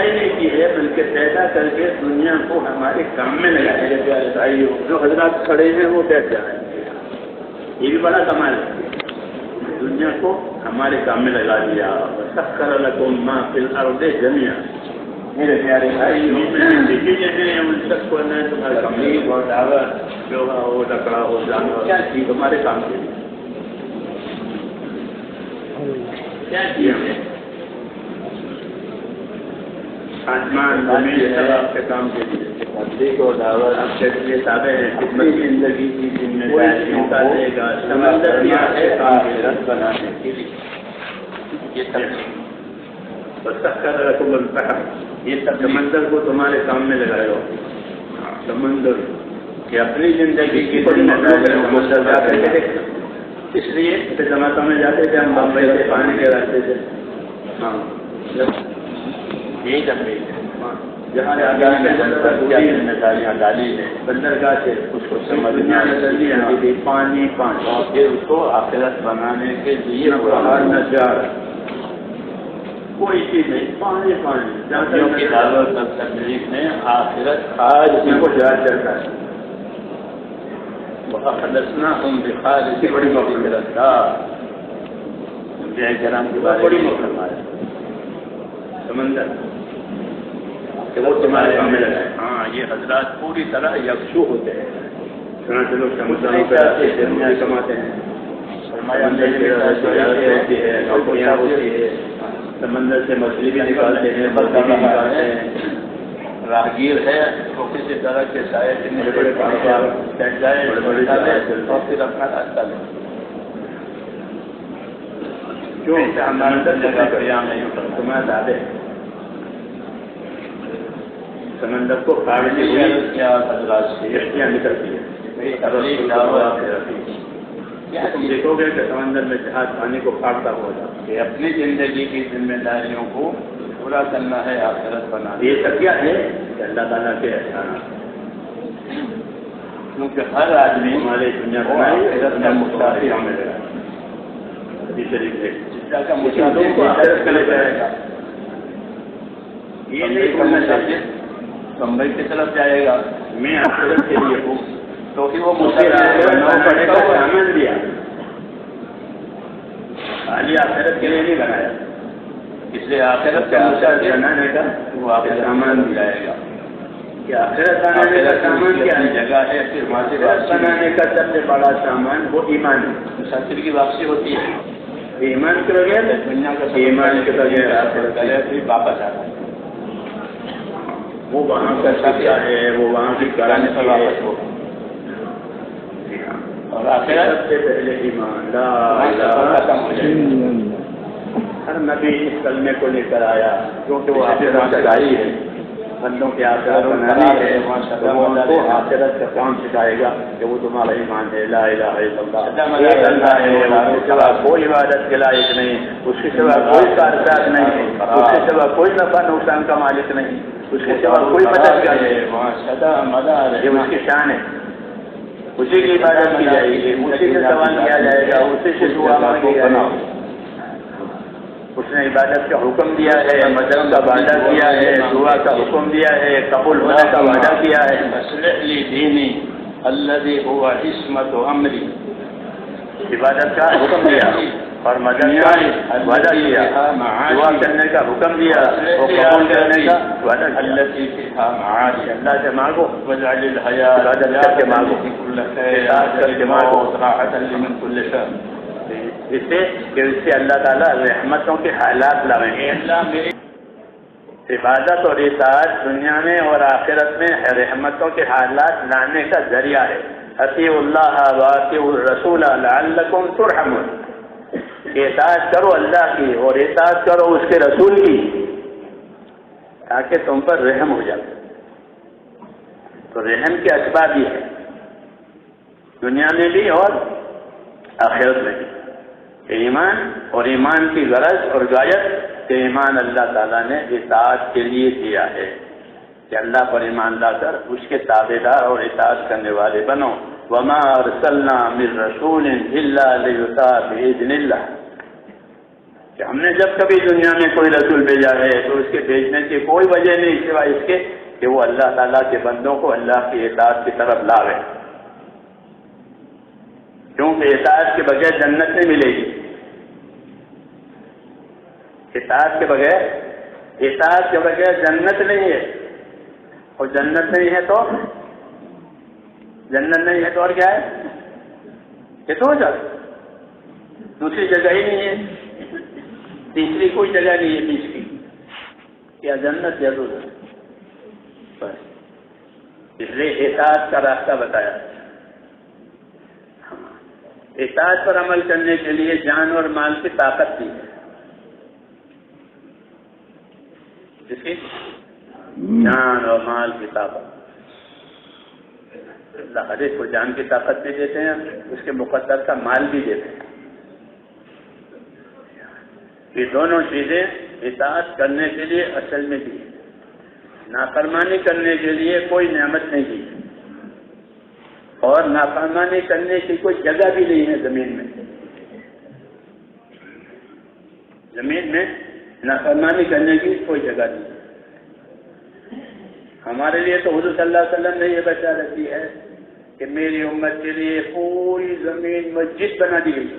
ہی نہیں کی ہے بلکہ پیدا کر کے دنیا کو ہمارے کام میں لگائے میرے پیارے بھائیوں. جو حضرات کھڑے ہیں وہ بیٹھ جائیں. یہ بھی بڑا کمال ہے. دنیا کو ہمارے کام میں لگا دیا. سخر لکم ما فی الارض جميعا. میرے پیارے بھائی ہیں ان سب کو نہ تمہارے تبلیغ اور دعوت جو ہو لکڑا ہو جانور کیا چیز تمہارے کام کے لیے کیا کیا آسمان زمین سب آپ کے کام کے لیے تبلیغ اور دعوت آپ کے لیے تابع ہے. خدمت زندگی کی ذمہ داریوں کا دے گا. سمندر دیا ہے کام کے رس بنانے کے لیے. یہ سخر لکم البحر. یہ سب سمندر کو تمہارے کام میں لگائے ہو. سمندر کہ اپنی زندگی کی بڑی سمندر جا کر کے دیکھنا. اس لیے جماعتوں میں جاتے تھے ہم بمبئی سے پانی کے راستے سے. ہاں یہی کرتے ہیں جہاں ذمہ داریاں ڈالی ہے بندرگاہ سے اس کو سمجھنا ہے. پانی پانی اور پھر اس کو آخرت بنانے کے لیے باہر نہ جا کوئی چیز نہیں. پانی پانی جانچوں کی دعوت اور تبلیغ میں آخرت آج ان کو یاد چلتا ہے. وَأَخْلَصْنَاهُمْ بِخَالِصٍ بڑی مغفرت کا کرام کی بات بڑی مغفرت ہے. سمندر کہ وہ تمہارے کام میں لگائے. ہاں یہ حضرات پوری طرح یکسو ہوتے ہیں. لوگ سمندروں پہ درمیان کماتے ہیں. سرمایہ ہوتی ہے نوکریاں ہوتی ہے. سمندر سے مچھلی بھی نکالتے ہیں مرغی بھی نکالتے ہیں. راہگیر ہے تو کسی طرح کے سائے کے بڑے بڑے کاروبار بیٹھ جائے بڑے بڑے اور پھر اپنا راستہ لے. کیوں سمندر جگہ قیام نہیں ہوتا. تمہارا دادے سمندر کو کاٹنے کیا حضرات سے کشتیاں نکلتی ہیں. تم دیکھو گے کہ سمندر میں جہاز پانی کو کاٹتا ہوگا. کہ اپنی زندگی کی ذمہ داریوں کو پورا کرنا ہے آخرت بنانا. یہ سب کیا ہے کہ اللہ تعالیٰ کے احسانات. کیونکہ ہر آدمی ہمارے دنیا کو آخرت میں مسافر میں لگا. شریف ہے کا مسافر کو آخرت میں لے جائے گا. یہ نہیں کرنا چاہیے بمبئی کی طرف جائے گا میں آخرت کے لیے ہوں تو پھر وہ پڑے گا. سامان دیا خالی آخرت کے لیے نہیں بنایا. اس لیے آخرت کا بنانے کا وہ آپ کو سامان بھی جائے گا. کہ آخرت بنانے کا سامان کیا جگہ ہے. پھر آخرت بنانے کا سب سے بڑا سامان وہ ایمان ہے. مسافر کی واپسی ہوتی ہے. ایمان کے بغیر دنیا کا ایمان کے بغیر آخرت پھر واپس آتا ہے. وہ وہاں کا شکا ہے وہ وہاں کی کرانے سے واپس ہو. اور آخرت سے پہلے ایمان لا ختم ہو جائے. ہر نبی اس کلمے کو لے کر آیا کیونکہ وہ آخرت سکھائی ہے. بندوں کی آخرت بنانی ہے تو وہ ان کو آخرت کا کام سکھائے گا کہ وہ تمہارا ایمان ہے. لا الہ الا اللہ ایک اللہ ہے. اس کے سوا کوئی عبادت کے لائق نہیں. اس کے سوا کوئی کارساز نہیں. اس کے سوا کوئی نفع نقصان کا مالک نہیں. اس کے سوا کوئی مددگار ہے. یہ اس کی شان ہے. اسی کی عبادت کی جائے گی. اسی سے سوال کیا جائے گا. اسی سے دعا مانگی جائے گی. اس نے عبادت کا حکم دیا ہے. مدد کا وعدہ کیا ہے. دعا کا حکم دیا ہے. قبول ہونے کا وعدہ کیا ہے. اصلح لی دینی الذی هو عصمت امری. عبادت کا حکم دیا اور مدد کا وعدہ کیا. دعا کرنے کا حکم دیا اور قبول کرنے کا وعدہ کیا. اللہ سے مانگو. عبادت کر کے مانگو. کر کے مانگو. اس سے اللہ تعالیٰ رحمتوں کے حالات لائیں گے. عبادت اور اطاعت دنیا میں اور آخرت میں رحمتوں کے حالات لانے کا ذریعہ ہے. اطیعوا اللہ واطیعوا الرسول لعلکم ترحمون. اطاعت کرو اللہ کی اور اطاعت کرو اس کے رسول کی تاکہ تم پر رحم ہو جائے. تو رحم کے اسباب یہ ہے دنیا میں بھی اور آخرت میں بھی. ایمان اور ایمان کی غرض اور غایت کہ ایمان اللہ تعالیٰ نے اطاعت کے لیے دیا ہے کہ اللہ پر ایمان لا کر اس کے تابع دار اور اطاعت کرنے والے بنو. وما ارسلنا من رسول الا لیطاع باذن اللہ. کہ ہم نے جب کبھی دنیا میں کوئی رسول بھیجا ہے تو اس کے بھیجنے کی کوئی وجہ نہیں سوائے اس کے کہ وہ اللہ تعالیٰ کے بندوں کو اللہ کی اطاعت کی طرف لاوے، کیونکہ اطاعت کے بغیر جنت نہیں ملے گی. اطاعت کے بغیر جنت نہیں ہے، اور جنت نہیں ہے تو اور کیا ہے؟ یہ تو ہو جاتا، دوسری جگہ ہی نہیں ہے، تیسری کوئی جگہ نہیں ہے بیچ کی، یا جنت یا دوسرا بس. اس لیے اطاعت کا راستہ بتایا. اطاعت پر عمل کرنے کے لیے جان اور مال کی طاقت دی ہے. جس کی جان اور مال کی طاقت، اللہ ہر ایک کو جان کی طاقت بھی دیتے ہیں، اس کے مقدر کا مال بھی دیتے ہیں. یہ دونوں چیزیں اطاعت کرنے کے لیے اصل میں دی، نافرمانی کرنے کے لیے کوئی نعمت نہیں دی، اور نافرمانی کرنے کی کوئی جگہ بھی نہیں ہے زمین میں. زمین میں نافرمانی کرنے کی کوئی جگہ نہیں. ہمارے لیے تو حضور صلی اللہ علیہ وسلم نے یہ بشارت دی ہے کہ میری امت کے لیے پوری زمین مسجد بنا دی گئی.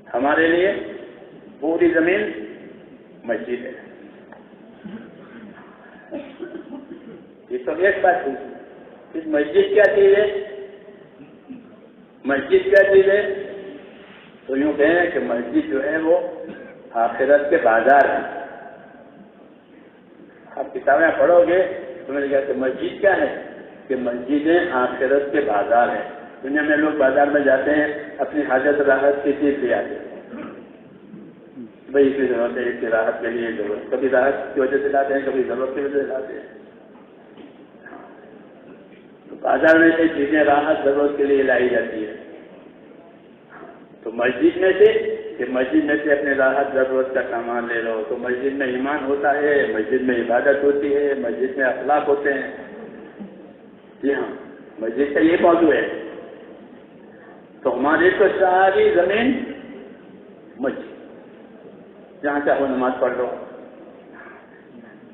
ہمارے لیے پوری زمین مسجد ہے. یہ تو ایک بات ہے. مسجد کیا چیز ہے؟ مسجد کیا چیز ہے؟ تو یوں کہیں کہ مسجد جو ہے وہ آخرت کے بازار ہے. آپ کتابیں پڑھو گے تو میں نے کہا کہ مسجد کیا ہے؟ کہ مسجدیں آخرت کے بازار ہیں. دنیا میں لوگ بازار میں جاتے ہیں اپنی حاجت راحت کی چیز لے آتے ہیں، بھائی کی ضرورت ہے، اس کی راحت کے لیے ضرورت، کبھی راحت کی وجہ سے لاتے ہیں، کبھی ضرورت کی وجہ سے لاتے ہیں. تو بازار میں سے چیزیں راحت ضرورت کے لیے لائی جاتی ہے. تو مسجد میں سے اپنے راحت ضرورت کا سامان لے لو. تو مسجد میں ایمان ہوتا ہے، مسجد میں عبادت ہوتی ہے، مسجد میں اخلاق ہوتے ہیں. جی ہاں، مسجد کا یہ موضوع ہے. تو ہماری تو ساری زمین مسجد، جہاں چاہو نماز پڑھ لو.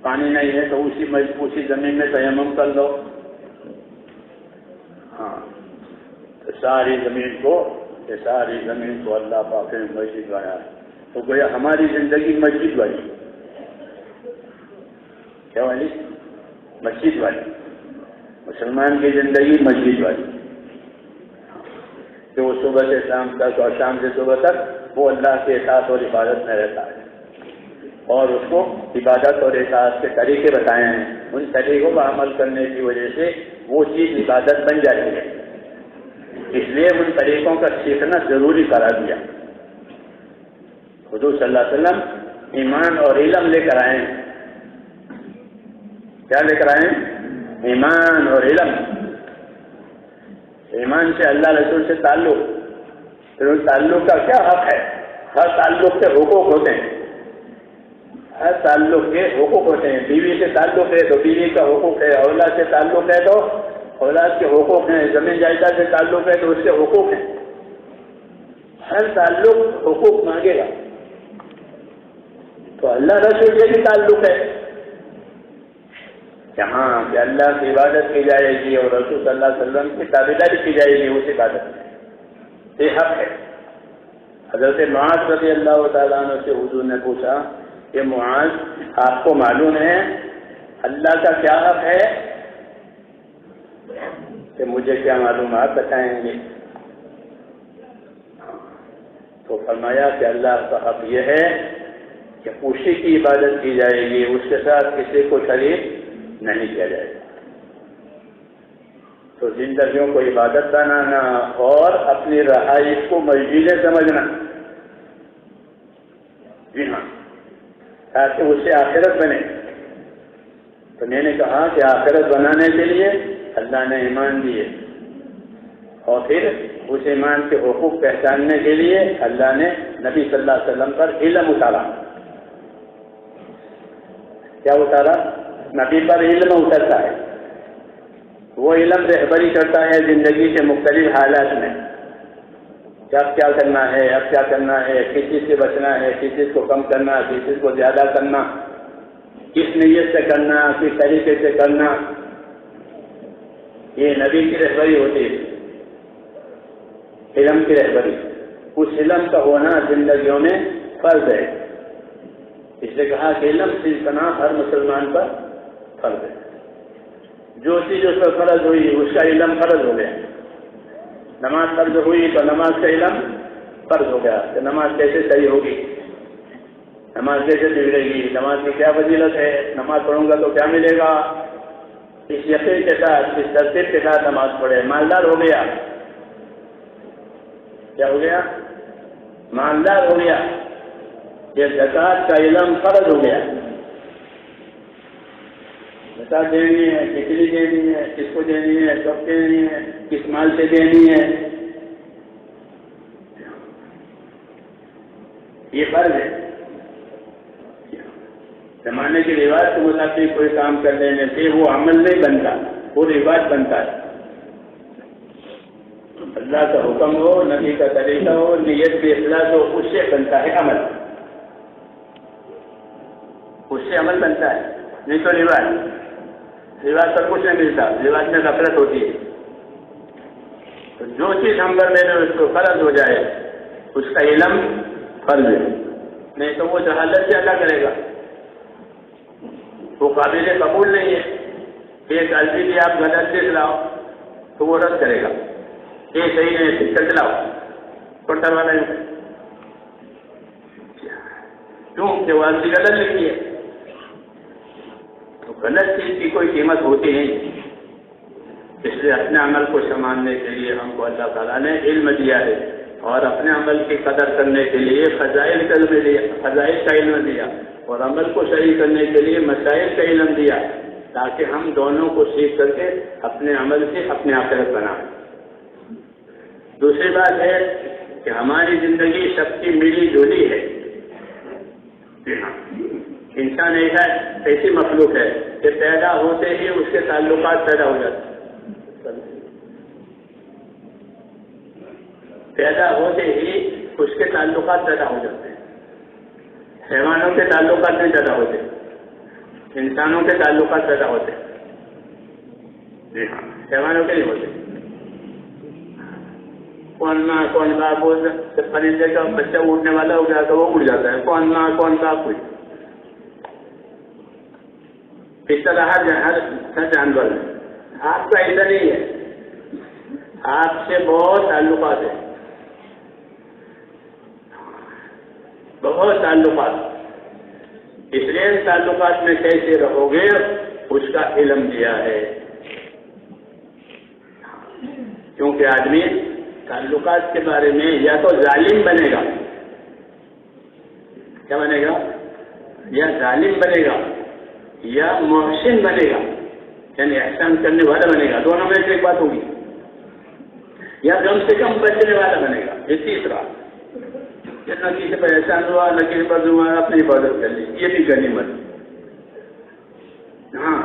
پانی نہیں ہے تو اسی زمین میں تیمم کر لو. ہاں، تو ساری زمین کو اللہ پاک نے مسجد بنایا ہے. تو گویا ہماری زندگی مسجد والی. کیا والی؟ مسجد والی. مسلمان کی زندگی مسجد والی، کہ وہ صبح سے شام تک اور شام سے صبح تک وہ اللہ کے اطاعت اور عبادت میں رہتا ہے، اور اس کو عبادت اور اطاعت کے طریقے بتائے ہیں. ان طریقوں پر عمل کرنے کی وجہ سے وہ چیز عبادت بن جاتی ہے. اس لیے ان طریقوں کا سیکھنا ضروری قرار دیا. حضور صلی اللہ علیہ وسلم ایمان اور علم لے کر آئے ہیں. کیا لے کر آئے ہیں؟ ایمان اور علم. ایمان سے اللہ رسول سے تعلق، پھر اس تعلق کا کیا حق ہے؟ ہر تعلق کے حقوق ہوتے ہیں. ہر تعلق کے حقوق ہوتے ہیں. بیوی سے تعلق ہے تو بیوی کا حقوق ہے، اولاد سے تعلق ہے تو اولاد کے حقوق ہیں، زمین جائیداد سے تعلق ہے تو اس کے حقوق ہیں. ہر تعلق حقوق مانگے گا. تو اللہ رسول سے بھی تعلق ہے، جہاں کہ اللہ کی عبادت کی جائے گی اور رسول صلی اللہ علیہ وسلم کی تابعداری کی جائے گی اس عبادت میں. یہ حق ہے. حضرت معاذ رضی اللہ تعالیٰ عنہ سے حضور نے پوچھا کہ معاذ، آپ کو معلوم ہے اللہ کا کیا حق ہے؟ کہ مجھے کیا معلوم، آپ بتائیں گے. تو فرمایا کہ اللہ کا حق یہ ہے کہ اسی کی عبادت کی جائے گی، اس کے ساتھ کسی کو شریک نہیں کیا جائے گا. تو زندگیوں کو عبادت بنانا اور اپنی رہائش کو مسجدیں سمجھنا، جی ہاں، تاکہ اس سے آخرت بنے. تو میں نے کہا کہ آخرت بنانے کے لیے اللہ نے ایمان دیے، اور پھر اس ایمان کے حقوق پہچاننے کے لیے اللہ نے نبی صلی اللہ علیہ وسلم پر علم اتارا. کیا اتارا؟ نبی پر علم اترتا ہے. وہ علم رہبری کرتا ہے زندگی کے مختلف حالات میں. کہ اب کیا کرنا ہے، اب کیا کرنا ہے، کس چیز سے بچنا ہے، کس چیز کو کم کرنا، کس چیز کو زیادہ کرنا، کس نیت سے کرنا، کس طریقے سے کرنا، یہ نبی کی رہبری ہوتی ہے، علم کی رہبری۔ اس علم کا ہونا زندگیوں میں فرض ہے، اس لیے کہا کہ علم سیکھنا ہر مسلمان پر فرض ہے۔ جو چیز اس پر فرض ہوئی اس کا علم فرض ہو گیا۔ نماز فرض ہوئی تو نماز کا علم فرض ہو گیا کہ نماز کیسے صحیح ہوگی، نماز کیسے بگڑے گی، نماز کی کیا فضیلت ہے، نماز پڑھوں گا تو کیا ملے گا، اس یقین کے ساتھ، اس ترتیب کے ساتھ نماز پڑھے، مالدار ہو گیا۔ کیا ہو گیا؟ مالدار ہو گیا۔ یہ زکوٰۃ کا علم فرض ہو گیا۔ زکوٰۃ دینی ہے، کتنی دینی ہے، کس کو دینی ہے، کب دینی ہے، کس مال سے دینی ہے، یہ فرض ہے۔ زمانے کی رواج کے مطابق کوئی کام کر لینے سے وہ عمل نہیں بنتا، وہ رواج بنتا ہے۔ اللہ کا حکم ہو، نبی کا طریقہ ہو، نیت کی اخلاص ہو، اس سے بنتا ہے عمل، اس سے عمل بنتا ہے، نہیں تو رواج پر کچھ نہیں ملتا، رواج میں غفلت ہوتی ہے۔ تو جو چیز ہم پر میرے اس کو فرض ہو جائے اس کا علم فرض ہے، نہیں تو وہ جہالت سے ادا کرے گا، وہ قابل قبول نہیں ہے۔ ایک غلطی بھی آپ غلط دیکھ لاؤ تو وہ رد کرے گا، یہ صحیح نہیں ہے، چل چلاؤ پڑتا والا کیوں کہ وہ غلطی غلط لکھی ہے، تو غلط چیز کی کوئی قیمت ہوتی نہیں۔ اس لیے اپنے عمل کو سنبھالنے کے لیے ہم کو اللہ تعالیٰ نے علم دیا ہے، اور اپنے عمل کی قدر کرنے کے لیے فضائل کا علم دیا، اور عمل کو صحیح کرنے کے لیے مسائل کا علم دیا، تاکہ ہم دونوں کو سیکھ کر کے اپنے عمل سے اپنے آخرت بنائیں۔ دوسری بات ہے کہ ہماری زندگی سب کی ملی جلی ہے۔ انسان ایسی مخلوق ہے کہ پیدا ہوتے ہی اس کے تعلقات پیدا ہو جاتے ہیں، پیدا ہوتے ہی اس کے تعلقات پیدا ہو جاتے ہیں۔ حیوانوں کے تعلقات نہیں پیدا ہوتے، انسانوں کے تعلقات پیدا ہوتے ہیں۔ جی ہاں، حیوانوں کے نہیں ہوتے۔ کون ماں کون باپ ہو، جب پرندے کا بچہ اڑنے والا ہو گیا تو وہ اڑ جاتا ہے، کون ماں کون باپ ہوئی۔ اس طرح ہر جانور ہے۔ آپ کا ایسا نہیں ہے، آپ سے بہت تعلقات ہیں، بہت تعلقات۔ اس لیے ان تعلقات میں کیسے رہو گے اس کا علم دیا ہے، کیونکہ آدمی تعلقات کے بارے میں یا تو ظالم بنے گا، کیا بنے گا، یا ظالم بنے گا یا محسن بنے گا، یعنی احسان کرنے والا بنے گا، دونوں میں سے ایک بات ہوگی، یا کم سے کم بچنے والا بنے گا۔ یہ تیسرا کہ نہ کسی پر احسان ہوا نہ کسی پر ہوا، اپنی حفاظت کر لی، یہ بھی غنیمت۔ ہاں،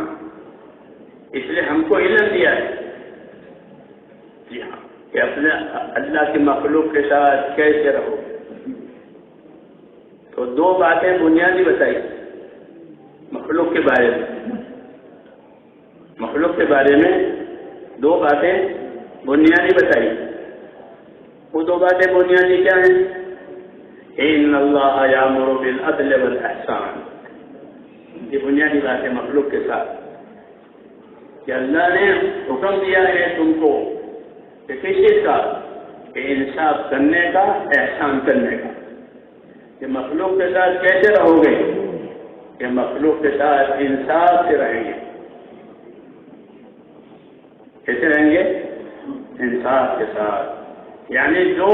اس لیے ہم کو علم دیا ہے، جی ہاں، کہ اپنے اللہ کی مخلوق کے ساتھ کیسے رہو۔ تو دو باتیں بنیادی بتائی مخلوق کے بارے میں، مخلوق کے بارے میں دو باتیں بنیادی بتائی۔ وہ دو باتیں بنیادی کیا ہیں؟ ان اللہ یامر بالعدل والاحسان، یہ بنیادی بات ہے مخلوق کے ساتھ، کہ اللہ نے حکم دیا ہے تم کو کہ کس چیز کا، کہ انصاف کرنے کا، احسان کرنے کا، کہ مخلوق کے ساتھ کیسے رہو گے، کہ مخلوق کے ساتھ انصاف سے رہیں گے۔ کیسے رہیں گے؟ انصاف کے ساتھ، یعنی جو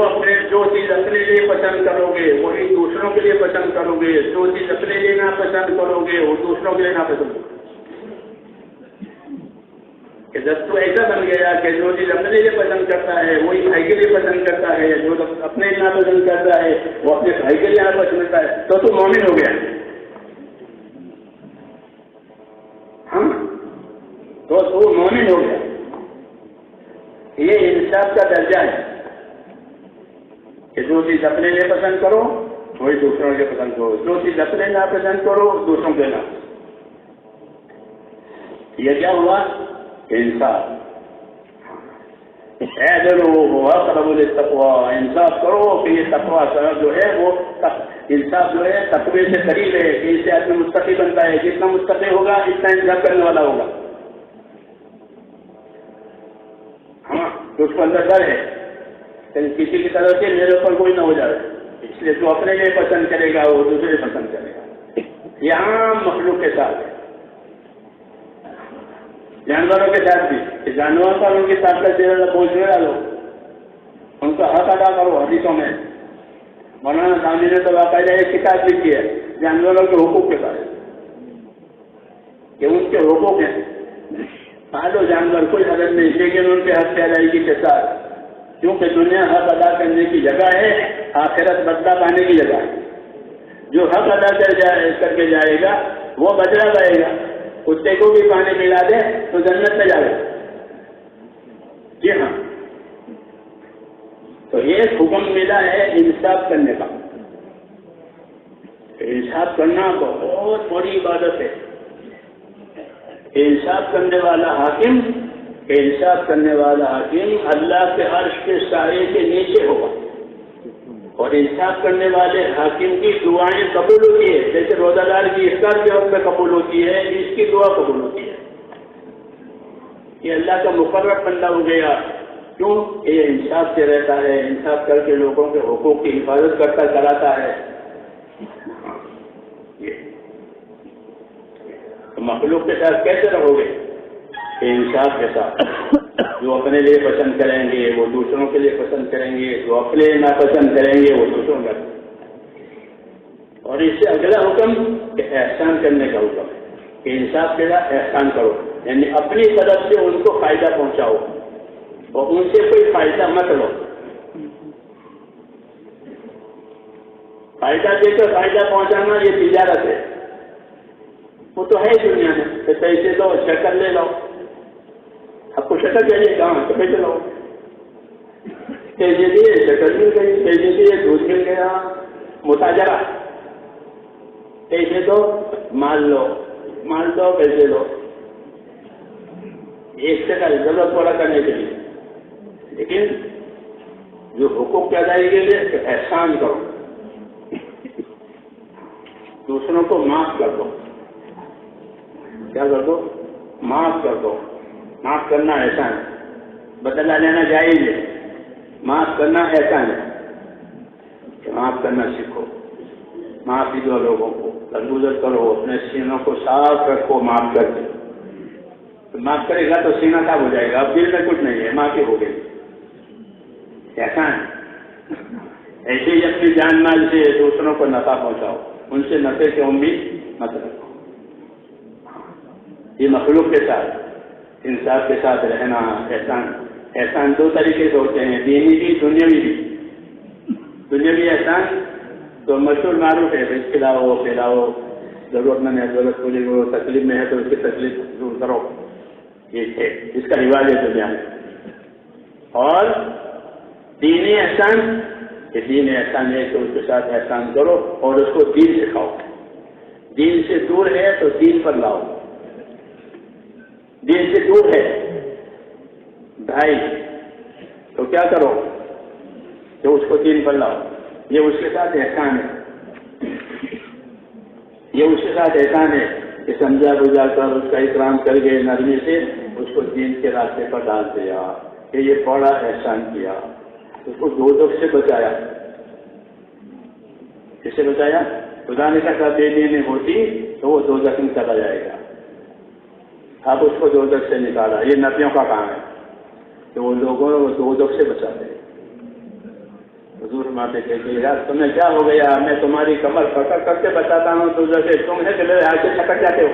چیز اپنے لیے پسند کرو گے وہی دوسروں کے لیے پسند کرو گے، جو چیز اپنے لیے ناپسند کرو گے وہ دوسروں کے لیے ناپسند کرو گے۔ کہ جب تو ایسا بن گیا کہ جو چیز اپنے لیے پسند کرتا ہے وہی بھائی کے لیے پسند کرتا ہے، جو اپنے لیے ناپسند کرتا ہے وہ اپنے بھائی کے لیے ناپسند کرتا ہے، تو مومن ہو گیا۔ ہاں، تو مومن ہو گیا۔ یہ انصاف کا درجہ ہے، چیز اپنے لیے پسند کرو وہی دوسروں کے پسند کرو، جو چیز اپنے نہ پسند کرو دوسروں کے نہ. یہ کیا ہوا؟ انصاف. اعدلوا اقرب للتقوى، انصاف کرو کہ یہ تقویٰ جو ہے وہ انصاف جو ہے تقوی سے قریب ہے، کہ اس سے آدمی متقی بنتا ہے. جتنا متقی ہوگا اتنا انصاف کرنے والا ہوگا. ہاں تو اس کو اندر ڈر ہے کسی کی طرف سے میرے اوپر کوئی نہ ہو جائے، اس لیے جو اپنے لیے پسند کرے گا وہ دوسرے پسند کرے گا. یہ عام مخلوق کے ساتھ ہے، جانوروں کے ساتھ بھی. جانوروں پر ان کی طاقت سے بوجھ میں ڈالو، ان کا حق ادا کرو. حدیثوں میں مولانا سامنے نے تو باقاعدہ ایک کتاب لکھی ہے جانوروں کے حقوق کے بارے میں، کہ ان کے حقوق ہیں. پالو جانور کوئی حرج نہیں، لیکن ان کے حق کی ادائیگی کے ساتھ، کیونکہ دنیا حق ادا کرنے کی جگہ ہے، آخرت بدلہ پانے کی جگہ ہے. جو حق ادا کر کے جائے گا وہ بدلہ پائے گا. کتے کو بھی پانی پلا دے تو جنت میں جائے گا. جی ہاں، تو یہ حکم ملا ہے انصاف کرنے کا. انصاف کرنا بہت بڑی عبادت ہے. انصاف کرنے والا حاکم اللہ کے عرش کے سائے کے نیچے ہوگا، اور انصاف کرنے والے حاکم کی دعائیں قبول ہوتی ہے. جیسے روزہ دار کی افطار کے وقت میں قبول ہوتی ہے، اس کی دعا قبول ہوتی ہے. یہ اللہ کا مقرر بندہ ہو گیا. کیوں؟ یہ انصاف سے رہتا ہے، انصاف کر کے لوگوں کے حقوق کی حفاظت کرتا کراتا ہے. تو مخلوق کے ساتھ کیسے رہو گے؟ انصاف کے ساتھ. جو اپنے لیے پسند کریں گے وہ دوسروں کے لیے پسند کریں گے، جو اپنے ناپسند کریں گے وہ دوسروں کا. اور اس سے اگلا حکم کہ احسان کرنے کا حکم ہے کہ انصاف کے ساتھ احسان کرو، یعنی اپنی طرف سے ان کو فائدہ پہنچاؤ اور ان سے کوئی فائدہ مت لو. فائدہ دے کر فائدہ پہنچانا یہ تجارت ہے. وہ تو ہے دنیا میں کہ پیسے دو شکل لے لو. آپ کو شکل چاہیے کہاں تو پیسے لو. پیسے دیے شکل مل گئی، پیسے دیے دودھ مل گیا. متاجرہ. پیسے دو مال لو، مال دو پیسے لو. ایک شکل ضرورت پورا کرنے کے لیے. لیکن جو حقوق کی ادائیگی کے لیے احسان کرو، دوسروں کو معاف کر دو. کیا کر دو؟ معاف کر دو. معاف کرنا احسان ہے. بدلہ لینا جائز ہے، معاف کرنا احسان ہے. معاف کرنا سیکھو، معافی دو لوگوں کو، درگزر کرو، اپنے سینوں کو صاف رکھو. معاف کر دو، معاف کرے گا تو سینہ صاف ہو جائے گا. اب دل میں کچھ نہیں ہے، معافی ہو گئی. احسان. ایسے ہی اپنی جان مال سے دوسروں کو نفع پہنچاؤ، ان سے نفع کی امید مت رکھو. یہ مخلوق کے ساتھ انصاف کے ساتھ رہنا احسان. احسان دو طریقے سے ہوتے ہیں، دینی بھی دنیاوی بھی. دنیاوی احسان تو مشہور معروف ہے، کھلاؤ پلاؤ، ضرورت مند ہے ضرورت پوری کرو، تکلیف میں ہے تو اس کی تکلیف دور کرو. یہ ہے، اس کا رواج ہے دنیا میں. اور دینی احسان، یہ دین احسان ہے کہ اس کے ساتھ احسان کرو اور اس کو دین سکھاؤ. دین سے دور ہے تو دین پر لاؤ. دین سے دور ہے بھائی تو کیا کرو کہ اس کو دین پر لاؤ. یہ اس کے ساتھ احسان ہے. یہ اس کے ساتھ احسان ہے کہ سمجھا بجھا کر اس کا اکرام کر کے نرمی سے اس کو دین کے راستے پر ڈال دیا. کہ یہ بڑا احسان کیا. اس کو دوزخ سے بچایا. کس سے بچایا؟ خدا نے کہا بے دینی ہوتی تو وہ دوزخ میں چلا جائے گا. اب اس کو دوزخ سے نکالا. یہ نبیوں کا کام ہے کہ وہ لوگوں کو دوزخ سے بچاتے ہیں. حضور ماتے کہتے ہیں یار تمہیں کیا ہو گیا؟ میں تمہاری کمر پکڑ کر کے بچاتا ہوں دوزخ سے، تم ہے کہ میرے ہاتھ سے چھکٹ جاتے ہو.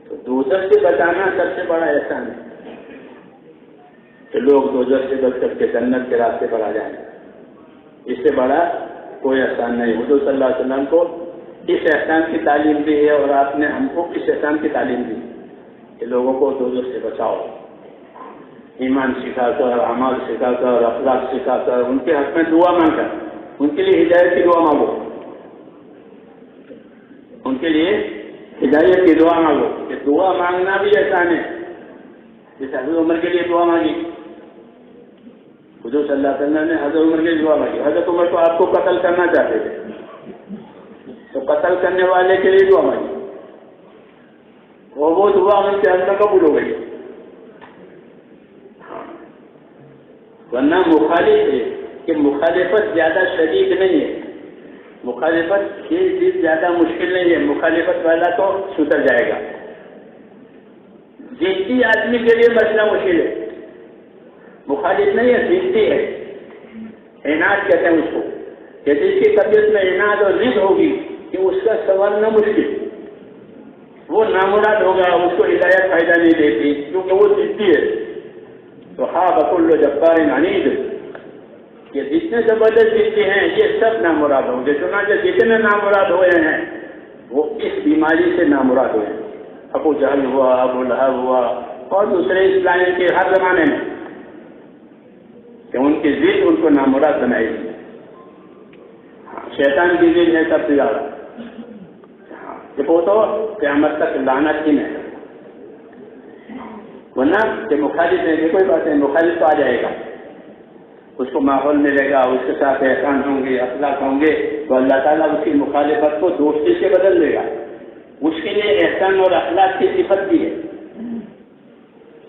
تو دوزخ سے بچانا سب سے بڑا احسان ہے کہ لوگ دوزخ سے بچ کر کے جنت کے راستے پر آ جائیں. اس سے بڑا کوئی احسان نہیں. حضور صلی اللہ علیہ وسلم کو اس احسان کی تعلیم دی ہے اور آپ نے ہم کو اس احسان کی تعلیم دی کہ لوگوں کو دوزخ سے بچاؤ. ایمان سکھا کر، اعمال سکھا کر، اخلاق سکھا کر، ان کے حق میں دعا مانگ کر، ان کے لیے ہدایت کی دعا مانگو، ان کے لیے ہدایت کی دعا مانگو. کہ دعا مانگنا بھی احسان ہے. جیسے حضرت عمر کے لیے دعا مانگی، حضور صلی اللہ علیہ وسلم نے حضرت عمر کے لیے دعا مانگی. حضرت عمر کو آپ کو قتل کرنا چاہتے تھے، تو قتل کرنے والے کے لیے دعا مانگی، اور وہ دعا ان کے حق میں قبول ہو گئی. ورنہ مخالف ہے کہ مخالفت زیادہ شدید نہیں ہے، مخالفت یہ چیز زیادہ مشکل نہیں ہے. مخالفت والا تو سدھر جائے گا. جنسی آدمی کے لیے مسئلہ مشکل ہے، مخالف نہیں ہے، جنسی ہے. عناد کہتے ہیں اس کو، کہ جس کی طبیعت میں عناد اور ضد ہوگی کہ اس کا سوالنا مشکل، وہ نامراد ہوگا، اس کو ہدایت فائدہ نہیں دیتی کیونکہ وہ ضدی ہے. تو ہاں بکل جبار عنید، یہ جتنے زبردست ضدی ہیں یہ سب نامراد ہوں گے. چنانچہ جتنے نامراد ہوئے ہیں وہ اس بیماری سے نامراد ہوئے ہیں. ابو جہل ہوا، ابو لہب ہوا، اور دوسرے اسلامی کے ہر زمانے میں، کہ ان کی ضد ان کو نامراد بنائی گی. شیطان کی ضد ہے سب سے زیادہ. کہ وہ تو قیامت تک لعنت ہی نہیں. ورنہ کہ مخالف ہے کہ کوئی بات نہیں، مخالف تو آ جائے گا، اس کو ماحول ملے گا، اس کے ساتھ احسان ہوں گے، اخلاق ہوں گے، تو اللہ تعالیٰ اس کی مخالفت کو دوستی سے بدل دے گا. اس کے لیے احسان اور اخلاق کی صفت بھی ہے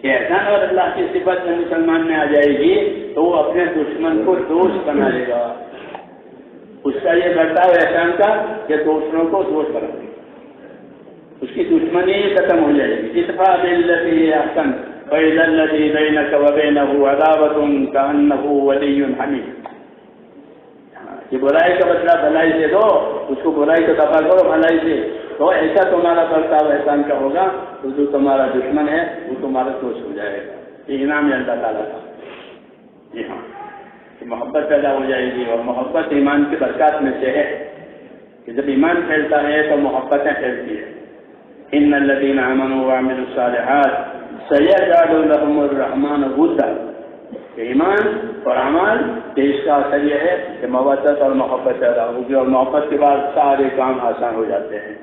کہ احسان اور اللہ کی صفت میں مسلمان میں آ جائے گی تو وہ اپنے دشمن کو دوست بنا لے گا. اس کا یہ برتاؤ احسان کا کہ دوسروں کو دوست بنا دے گا، اس کی دشمنی ختم ہو جائے گی. ادفع بالذی ہی احسن فاذا الذی بینک وبینہ عداوۃ کأنہ ولی حمیم. یہ برائی کا بدلہ بھلائی سے دو، اس کو برائی کو دفع کرو بھلائی سے، تو ایسا تمہارا برتاؤ احسان کا ہوگا تو جو تمہارا دشمن ہے وہ تمہارا دوست ہو جائے گا. یہ انعام ہے اللہ تعالیٰ کا. جی ہاں، کہ محبت پیدا ہو جائے گی، اور محبت ایمان کی برکات میں سے ہے کہ جب ایمان پھیلتا ہے تو محبتیں پھیلتی ہیں. ان الذین آمنوا وعملوا الصالحات سیجعل لهم الرحمن ودا. کہ ایمان اور اعمال کہ اس کا اثر یہ ہے کہ مودت اور محبت پیدا ہوگی، اور محبت کے بعد سارے کام آسان ہو جاتے ہیں.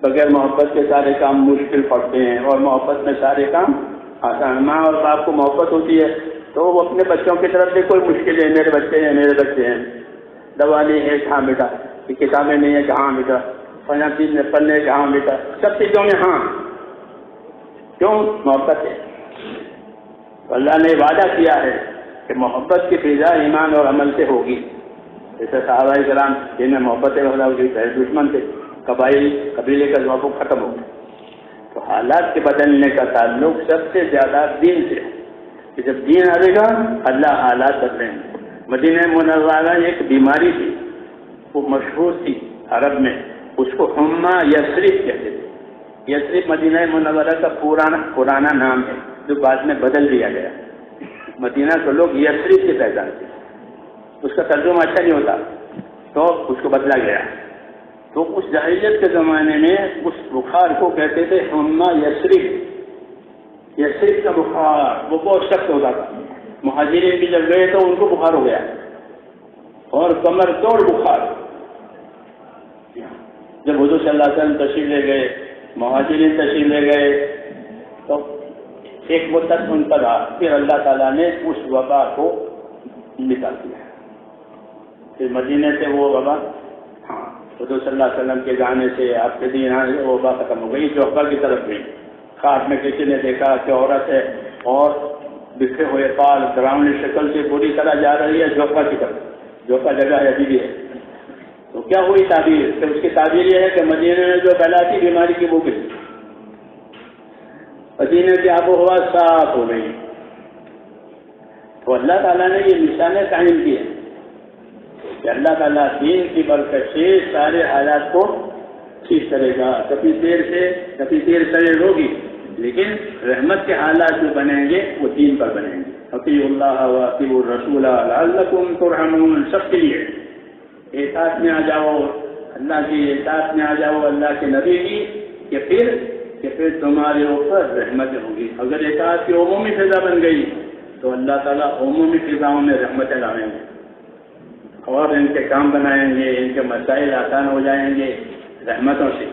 بغیر محبت کے سارے کام مشکل پڑتے ہیں، اور محبت میں سارے کام آسان. ماں اور باپ کو محبت ہوتی ہے تو وہ اپنے بچوں کی طرف سے کوئی مشکل ہے، میرے بچے ہیں میرے بچے ہیں، دوا نہیں ہے کہاں بیٹا، کتابیں نہیں ہے کہاں بیٹا، فلاں چیز میں پڑھنے کہاں بیٹا، سب چیزوں میں ہاں. کیوں؟ محبت ہے. اللہ نے وعدہ کیا ہے کہ محبت کی فضا ایمان اور عمل سے ہوگی. جیسے صحابہ کرام جنہیں محبت والا ہوگی، دشمن تھے، قبیلے کا ذوق ختم ہو گیا. تو حالات کے بدلنے کا تعلق سب سے زیادہ دین سے ہے کہ جب دین آئے گا اللہ حالات بدلیں گے. مدینہ منورہ ایک بیماری تھی، وہ مشہور تھی عرب میں، اس کو حمہ یثرب کہتے تھے. یثرب مدینہ منورہ کا پرانا نام ہے جو بعد میں بدل دیا گیا. مدینہ کو لوگ یثرب سے پہچانتے، اس کا ترجمہ اچھا نہیں ہوتا تو اس کو بدلا گیا. تو اس جاہلیت کے زمانے میں اس بخار کو کہتے تھے حمہ یثرب. یثرب کا بخار وہ بہت سخت ہوتا تھا. مہاجرین بھی جب گئے تو ان کو بخار ہو گیا، اور کمر توڑ بخار. جب حضور صلی اللہ علیہ وسلم تشریف لے گئے، مہاجرین تشریف لے گئے، تو ایک مدت ان پر رہا، پھر اللہ تعالیٰ نے اس وبا کو نکال دیا. پھر مدینے سے وہ وبا حضور صلی اللہ علیہ وسلم کے جانے سے آپ کے دین وہ وبا ختم ہو گئی. جوہبہ کی طرف گئی. خواب میں کسی نے دیکھا کہ عورت ہے اور بکھرے ہوئے بال ڈراؤنی شکل سے پوری طرح جا رہی ہے جوہبہ کی طرف. جوہبہ جگہ ہے ابھی بھی ہے. تو کیا ہوئی تعبیر؟ کہ اس کی تعبیر یہ ہے کہ مدینے میں جو پھیلا تھی بیماری کی وہ گئی، مدینے کی آب و ہوا صاف ہو گئی. تو اللہ تعالیٰ نے یہ نشانیں قائم کی ہیں کہ اللہ تعالیٰ دین کی برکت سے سارے حالات کو ٹھیک کرے گا. کبھی دیر سے ہوگی، لیکن رحمت کے حالات جو بنیں گے وہ دین پر بنیں گے. اطیعوا اللہ واطیعوا الرسول لعلکم ترحمون. سب کے لیے اطاعت میں آ جاؤ، اللہ کی اطاعت میں آ جاؤ، اللہ کے نبی کی، کہ پھر کہ پھر تمہارے اوپر رحمتیں ہوں گی. اگر اطاعت کی عمومی فضا بن گئی تو اللہ تعالیٰ عمومی فضاؤں میں رحمتیں ڈالیں گے اور ان کے کام بنائیں گے, ان کے مسائل آسان ہو جائیں گے رحمتوں سے.